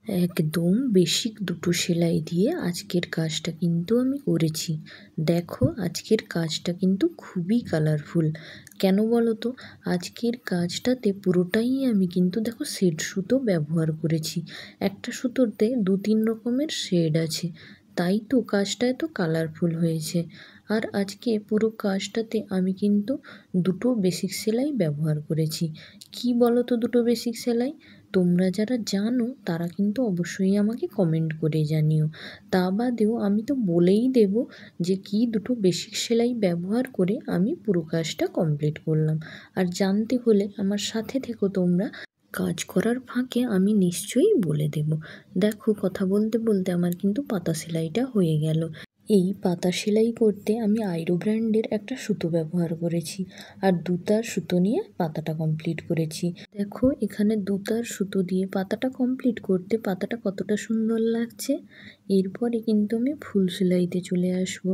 একদম বেসিক দুটো সেলাই দিয়ে আজকের কাজটা কিন্তু আমি করেছি। দেখো আজকের কাজটা কিন্তু খুবই কালারফুল। কেন বলো তো? আজকের কাজটাতে পুরোটাই আমি কিন্তু দেখো শেড সুতো ব্যবহার করেছি। একটা সুতোতে 2-3 রকমের শেড আছে, তাই তো কাজটা এত কালারফুল হয়েছে। আর আজকে পুরো কাজটাতে আমি কিন্তু দুটো বেসিক সেলাই ব্যবহার করেছি। কি বলো তো দুটো বেসিক সেলাই? তোমরা যারা জানো তারা কিন্তু অবশ্যই আমাকে কমেন্ট করে জানিও। তা বাদেও আমি তো বলেই দেব যে কি দুটো বেসিক সেলাই ব্যবহার করে আমি পুরো কাজটা কমপ্লিট করলাম। আর জানতে হলে আমার সাথে থেকো তোমরা। কাজ করার ফাঁকে আমি নিশ্চয়ই বলে দেব। দেখো কথা বলতে বলতে আমার কিন্তু পাতা সেলাইটা হয়ে গেল। এই পাতা সেলাই করতে আমি আইরো ব্র্যান্ডের একটা সুতো ব্যবহার করেছি, আর দুতার সুতো নিয়ে পাতাটা কমপ্লিট করেছি। দেখো এখানে দুতার সুতো দিয়ে পাতাটা কমপ্লিট করতে পাতাটা কতটা সুন্দর লাগছে। এরপরে কিন্তু আমি ফুল সেলাইতে চলে আসবো।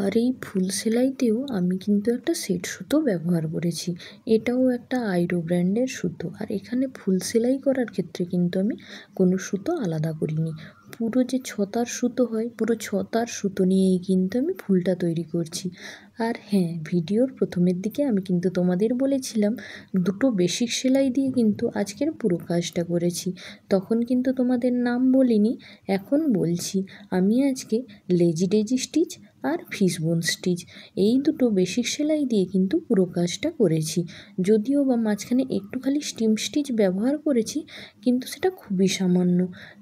আর এই ফুল সেলাইতেও আমি কিন্তু একটা সেট সুতো ব্যবহার করেছি। এটাও একটা আইরো ব্র্যান্ডের সুতো। আর এখানে ফুল সেলাই করার ক্ষেত্রে কিন্তু আমি কোনো সুতো আলাদা করিনি। পুরো যে ছতার সুতো হয়, পুরো ছতার সুতো নিয়েই কিন্তু আমি ফুলটা তৈরি করছি। আর হ্যাঁ, ভিডিওর প্রথমের দিকে আমি কিন্তু তোমাদের বলেছিলাম দুটো বেসিক সেলাই দিয়ে কিন্তু আজকের পুরো কাজটা করেছি। তখন কিন্তু তোমাদের নাম বলিনি, এখন বলছি। আমি আজকে লেজি ডেজি স্টিচ আর ফিশবোন স্টিচ এই দুটো বেসিক সেলাই দিয়ে কিন্তু পুরো কাজটা করেছি। যদিও বা মাঝখানে একটু খালি স্টিম স্টিচ ব্যবহার করেছি, কিন্তু সেটা খুবই সামান্য।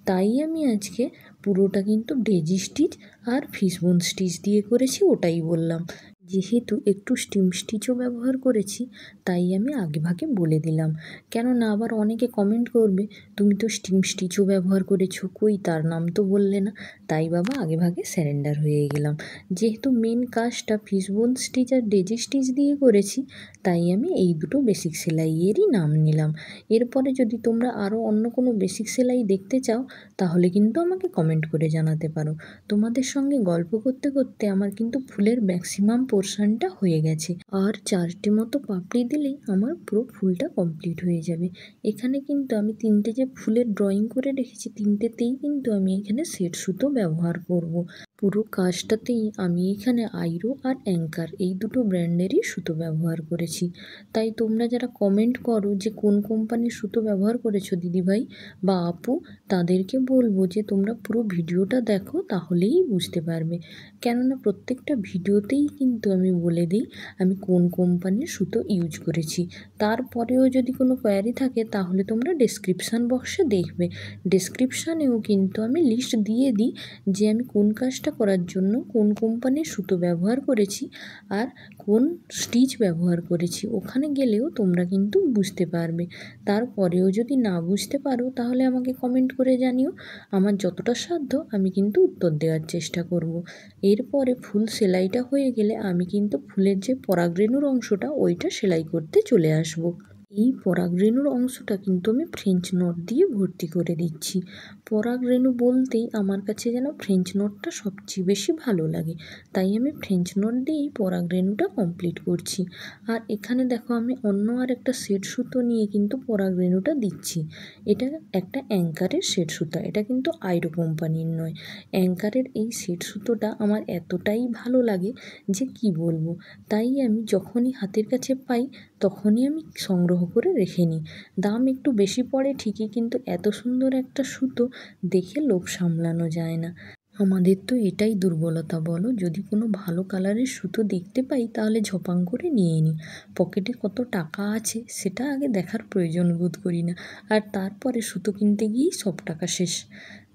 তাই আমি আজকে পুরোটা কিন্তু ডেজি স্টিচ আর ফিশবোন স্টিচ দিয়ে করেছি, ওটাই বললাম। যেহেতু একটু স্টিম স্টিচও ব্যবহার করেছি, তাই আমি আগেভাগে বলে দিলাম। কেননা আবার অনেকে কমেন্ট করবে তুমি তো স্টিম স্টিচও ব্যবহার করেছো, কই তার নাম তো বললে না। তাই বাবা আগেভাগে স্যারেন্ডার হয়ে গেলাম। যেহেতু মেন কাজটা ফিশবোন স্টিচ আর ডেজি স্টিচ দিয়ে করেছি, তাই আমি এই দুটো বেসিক সেলাইয়েরই নাম নিলাম। এরপরে যদি তোমরা আরও অন্য কোনো বেসিক সেলাই দেখতে চাও, তাহলে কিন্তু আমাকে কমেন্ট করে জানাতে পারো। তোমাদের সঙ্গে গল্প করতে করতে আমার কিন্তু ফুলের ম্যাক্সিমাম পোর্শনটা হয়ে গেছে। আর 4টে মতো পাপড়ি দিলেই আমার পুরো ফুলটা কমপ্লিট হয়ে যাবে। এখানে কিন্তু আমি 3টে যে ফুলের ড্রয়িং করে রেখেছি, 3টেতেই কিন্তু আমি এখানে সেট সুতো ব্যবহার করব। পুরো কাজটাতেই আমি এখানে আইরো আর অ্যাঙ্কার এই দুটো ব্র্যান্ডেরই সুতো ব্যবহার করেছি। তাই তোমরা যারা কমেন্ট করো যে কোন কোম্পানির সুতো ব্যবহার করেছো দিদিভাই বা আপু, তাদেরকে বলবো যে তোমরা পুরো ভিডিওটা দেখো, তাহলেই বুঝতে পারবে। কেননা প্রত্যেকটা ভিডিওতেই কিন্তু আমি বলে দিই আমি কোন কোম্পানির সুতো ইউজ করেছি। তারপরেও যদি কোনো কোয়ারি থাকে তাহলে তোমরা ডেসক্রিপশান বক্সে দেখবে। ডেসক্রিপশানেও কিন্তু আমি লিস্ট দিয়ে দিই যে আমি কোন কাজটা করার জন্য কোন কোম্পানির সুতো ব্যবহার করেছি আর কোন স্টিচ ব্যবহার করেছি। ওখানে গেলেও তোমরা কিন্তু বুঝতে পারবে। তারপরেও যদি না বুঝতে পারো তাহলে আমাকে কমেন্ট করে জানিও। আমার যতটা সাধ্য আমি কিন্তু উত্তর দেওয়ার চেষ্টা করব। এরপরে ফুল সেলাইটা হয়ে গেলে আমি কিন্তু ফুলের যে পরাগরেণুর অংশটা ওইটা সেলাই করতে চলে আসব। এই পরাগরেণুর অংশটা কিন্তু আমি ফ্রেঞ্চ নট দিয়ে ভর্তি করে দিচ্ছি। পরাগরেণু বলতেই আমার কাছে যেন ফ্রেঞ্চ নটটা সবচেয়ে বেশি ভালো লাগে, তাই আমি ফ্রেঞ্চ নট দিয়েই পরাগরেণুটা কমপ্লিট করছি। আর এখানে দেখো আমি অন্য আর একটা সেট সুতো নিয়ে কিন্তু পরাগরেণুটা দিচ্ছি। এটা একটা অ্যাঙ্কারের সেট সুতো, এটা কিন্তু আইরো কোম্পানির নয়। অ্যাঙ্কারের এই সেট সুতোটা আমার এতটাই ভালো লাগে যে কি বলবো। তাই আমি যখনই হাতের কাছে পাই তখনই আমি সংগ্রহ করে রেখে নিই। দাম একটু বেশি পড়ে ঠিকই, কিন্তু এত সুন্দর একটা সুতো দেখে লোভ সামলানো যায় না। আমাদের তো এটাই দুর্বলতা বলো, যদি কোনো ভালো কালারের সুতো দেখতে পাই তাহলে ঝপাং করে নিয়ে নিই। পকেটে কত টাকা আছে সেটা আগে দেখার প্রয়োজন বোধ করি না, আর তারপরে সুতো কিনতে গিয়েই সব টাকা শেষ।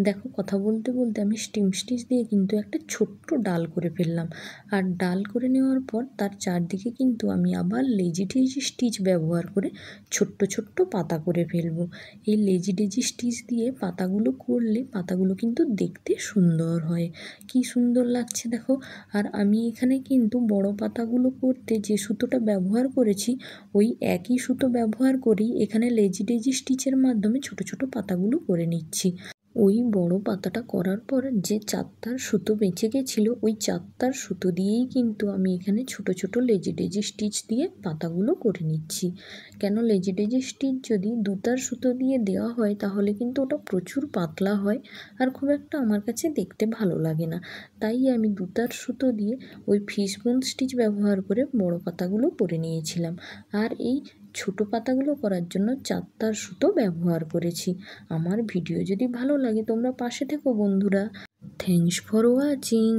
দেখো কথা বলতে বলতে আমি স্টিম স্টিচ দিয়ে কিন্তু একটা ছোট্ট ডাল করে ফেললাম। আর ডাল করে নেওয়ার পর তার চারদিকে কিন্তু আমি আবার লেজি ডেজি স্টিচ ব্যবহার করে ছোট্ট ছোট্ট পাতা করে ফেলবো। এই লেজি ডেজি স্টিচ দিয়ে পাতাগুলো করলে পাতাগুলো কিন্তু দেখতে সুন্দর হয়। কি সুন্দর লাগছে দেখো। আর আমি এখানে কিন্তু বড় পাতাগুলো করতে যে সুতোটা ব্যবহার করেছি, ওই একই সুতো ব্যবহার করেই এখানে লেজি ডেজি স্টিচের মাধ্যমে ছোট ছোট পাতাগুলো করে নিচ্ছি। ওই বড় পাতাটা করার পর যে 4 সুতো বেঁচে গেছিলো ওই 4 সুতো দিয়েই কিন্তু আমি এখানে ছোট ছোট লেজি ডেজি স্টিচ দিয়ে পাতাগুলো করে নিচ্ছি। কেন লেজি ডেজি স্টিচ যদি 2 সুতো দিয়ে দেওয়া হয় তাহলে কিন্তু ওটা প্রচুর পাতলা হয় আর খুব একটা আমার কাছে দেখতে ভালো লাগে না। তাই আমি 2 সুতো দিয়ে ওই ফিশবোন স্টিচ ব্যবহার করে বড় পাতাগুলো করে নিয়েছিলাম। আর এই ছোট পাতাগুলো করার জন্য 4 সুতো ব্যবহার করেছি। আমার ভিডিও যদি ভালো লাগে তোমরা পাশে থেকো বন্ধুরা। Thanks for watching.